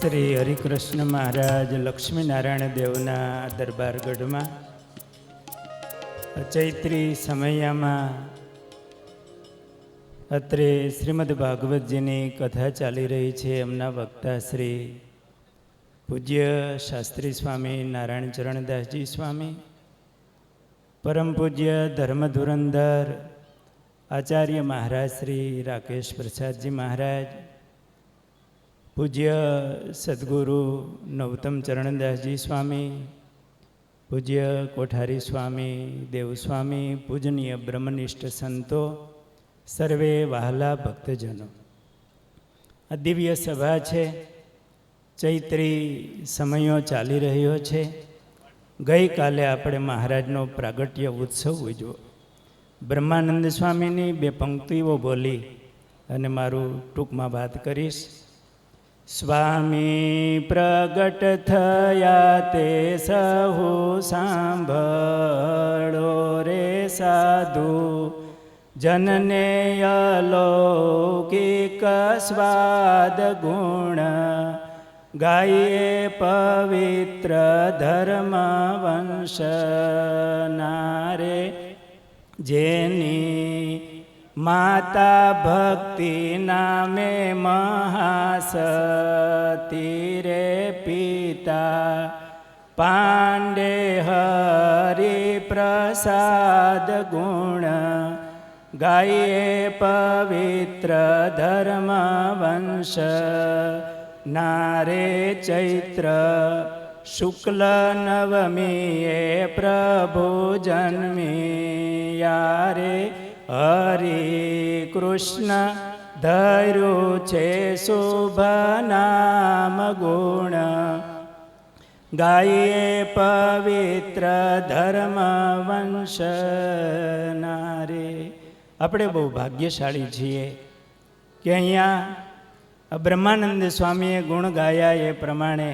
શ્રી હરિકૃષ્ણ મહારાજ લક્ષ્મીનારાયણ દેવના દરબારગઢમાં ચૈત્રી સમયમાં અત્રે શ્રીમદ ભાગવતજીની કથા ચાલી રહી છે. એમના વક્તા શ્રી પૂજ્ય શાસ્ત્રી સ્વામી નારાયણ ચરણદાસજી સ્વામી, પરમ પૂજ્ય ધર્મધુરંધર આચાર્ય મહારાજ શ્રી રાકેશ પ્રસાદજી મહારાજ, પૂજ્ય સદગુરુ નવતમ ચરણદાસજી સ્વામી, પૂજ્ય કોઠારી સ્વામી, દેવસ્વામી, પૂજનીય બ્રહ્મનિષ્ઠ સંતો, સર્વે વહાલા ભક્તજનો, આ દિવ્ય સભા છે. ચૈત્રી સમયો ચાલી રહ્યો છે. ગઈકાલે આપણે મહારાજનો પ્રાગટ્ય ઉત્સવ ઉજવ્યો. બ્રહ્માનંદ સ્વામીની બે પંક્તિઓ બોલી અને મારું ટૂંકમાં વાત કરીશ. સ્વામી પ્રગટ થયા તે સહુ સાંભળો રે સાધુ, જનને અલૌકિક સ્વાદ ગુણ, ગાયે પવિત્ર ધર્મ વંશના રે. જેની માતા ભક્તિ નામે મહાસતી રે, પિતા પાંડે હરિ પ્રસાદ ગુણ, ગાયે પવિત્ર ધર્મ વંશ નારે. ચૈત્ર શુક્લ નવમીએ પ્રભુ જન્મિયા રે, હરિ કૃષ્ણ ધર્યું છે શુભ નામ ગુણ, ગાયે પવિત્ર ધર્મ વંશ નારે. આપણે બહુ ભાગ્યશાળી છીએ કે અહીંયા બ્રહ્માનંદ સ્વામીએ ગુણ ગાયા એ પ્રમાણે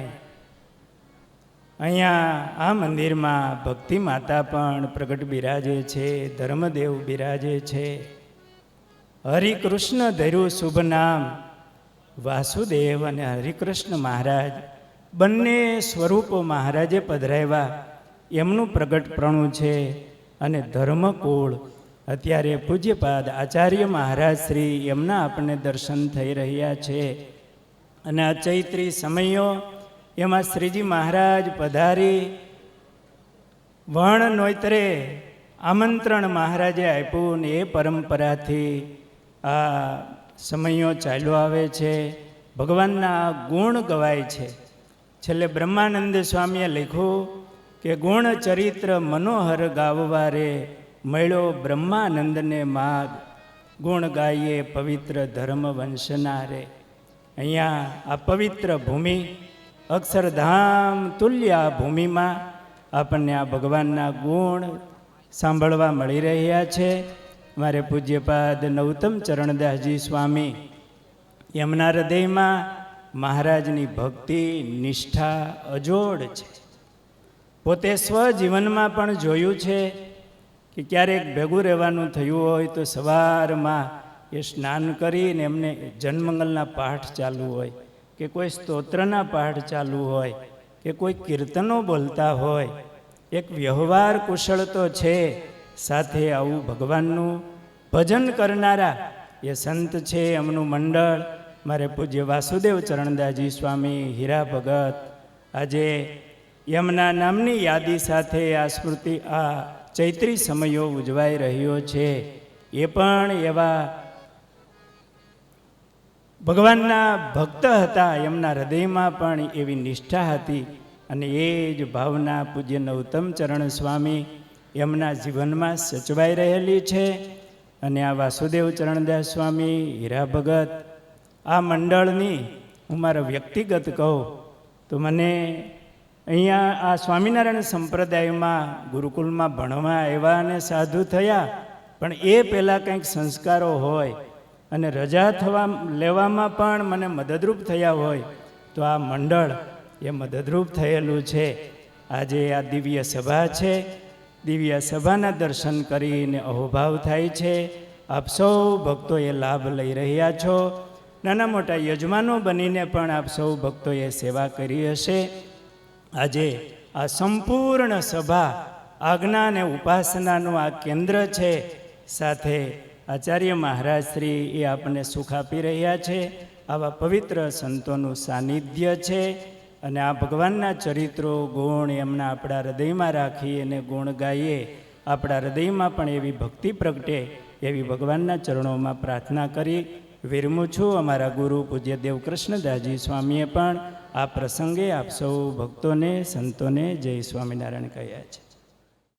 અહીંયા આ મંદિરમાં ભક્તિ માતા પણ પ્રગટ બિરાજે છે, ધર્મદેવ બિરાજે છે. હરિકૃષ્ણ ધર્યું શુભ નામ, વાસુદેવ અને હરિકૃષ્ણ મહારાજ બંને સ્વરૂપો મહારાજે પધરાવ્યા, એમનું પ્રગટપણું છે. અને ધર્મકુળ અત્યારે પૂજ્યપાદ આચાર્ય મહારાજ શ્રી એમના આપણને દર્શન થઈ રહ્યા છે. અને આ ચૈત્રી સમયો એમાં શ્રીજી મહારાજ પધારી વણ નોતરે આમંત્રણ મહારાજે આપ્યું ને એ પરંપરાથી આ સમયો ચાલ્યો આવે છે. ભગવાનના ગુણ ગવાય છે. છેલ્લે બ્રહ્માનંદ સ્વામીએ લખ્યું કે ગુણ ચરિત્ર મનોહર ગાવવા રે, મળ્યો બ્રહ્માનંદને માગ, ગુણ ગાઈએ પવિત્ર ધર્મ વંશના રે. અહીંયા આ પવિત્ર ભૂમિ અક્ષરધામ તુલ્ય આ ભૂમિમાં આપણને આ ભગવાનના ગુણ સાંભળવા મળી રહ્યા છે. મારે પૂજ્યપાદ નવતમ ચરણદાસજી સ્વામી એમના હૃદયમાં મહારાજની ભક્તિ નિષ્ઠા અજોડ છે. પોતે સ્વજીવનમાં પણ જોયું છે કે ક્યારેક ભેગું રહેવાનું થયું હોય તો સવારમાં એ સ્નાન કરીને એમને જનમંગલના પાઠ ચાલુ હોય કે કોઈ સ્તોત્રના પાઠ ચાલુ હોય કે કોઈ કીર્તનો બોલતા હોય. એક વ્યવહાર કુશળ તો છે, સાથે આવું ભગવાનનું ભજન કરનારા એ સંત છે. એમનું મંડળ મારે પૂજ્ય વાસુદેવ ચરણદાસજી સ્વામી, હીરા ભગત, આજે એમના નામની યાદી સાથે આ સ્મૃતિ આ ચૈત્રી સમયો ઉજવાઈ રહ્યો છે. એ પણ એવા ભગવાનના ભક્ત હતા, એમના હૃદયમાં પણ એવી નિષ્ઠા હતી. અને એ જ ભાવના પૂજ્ય નવતમ ચરણ સ્વામી એમના જીવનમાં સચવાઈ રહેલી છે. અને આ વાસુદેવ ચરણદાસ સ્વામી, હીરા ભગત, આ મંડળની હું મારા વ્યક્તિગત કહું તો મને અહીંયા આ સ્વામિનારાયણ સંપ્રદાયમાં ગુરુકુલમાં ભણવા આવ્યા અને સાધુ થયા, પણ એ પહેલાં કંઈક સંસ્કારો હોય અને રજા લેવામાં પણ મને મદદરૂપ થયા હોય તો આ મંડળ એ મદદરૂપ થયેલું છે. આજે આ દિવ્ય સભા છે. દિવ્ય સભાના દર્શન કરીને અહોભાવ થાય છે. આપ સૌ ભક્તો એ લાભ લઈ રહ્યા છો. નાના મોટા યજમાનો બનીને પણ આપ સૌ ભક્તોએ સેવા કરી હશે. આજે આ સંપૂર્ણ સભા આજ્ઞા અને ઉપાસનાનું આ કેન્દ્ર છે. સાથે આચાર્ય મહારાજ શ્રી એ આપણને સુખ આપી રહ્યા છે. આવા પવિત્ર સંતોનું સાનિધ્ય છે અને આ ભગવાનના ચરિત્રો ગુણ એમના આપણા હૃદયમાં રાખી અને ગુણ ગાઈએ, આપણા હૃદયમાં પણ એવી ભક્તિ પ્રગટે એવી ભગવાનના ચરણોમાં પ્રાર્થના કરી વિરમું છું. અમારા ગુરુ પૂજ્ય દેવકૃષ્ણદાસજી સ્વામીએ પણ આ પ્રસંગે આપ સૌ ભક્તોને સંતોને જય સ્વામિનારાયણ કહ્યા છે.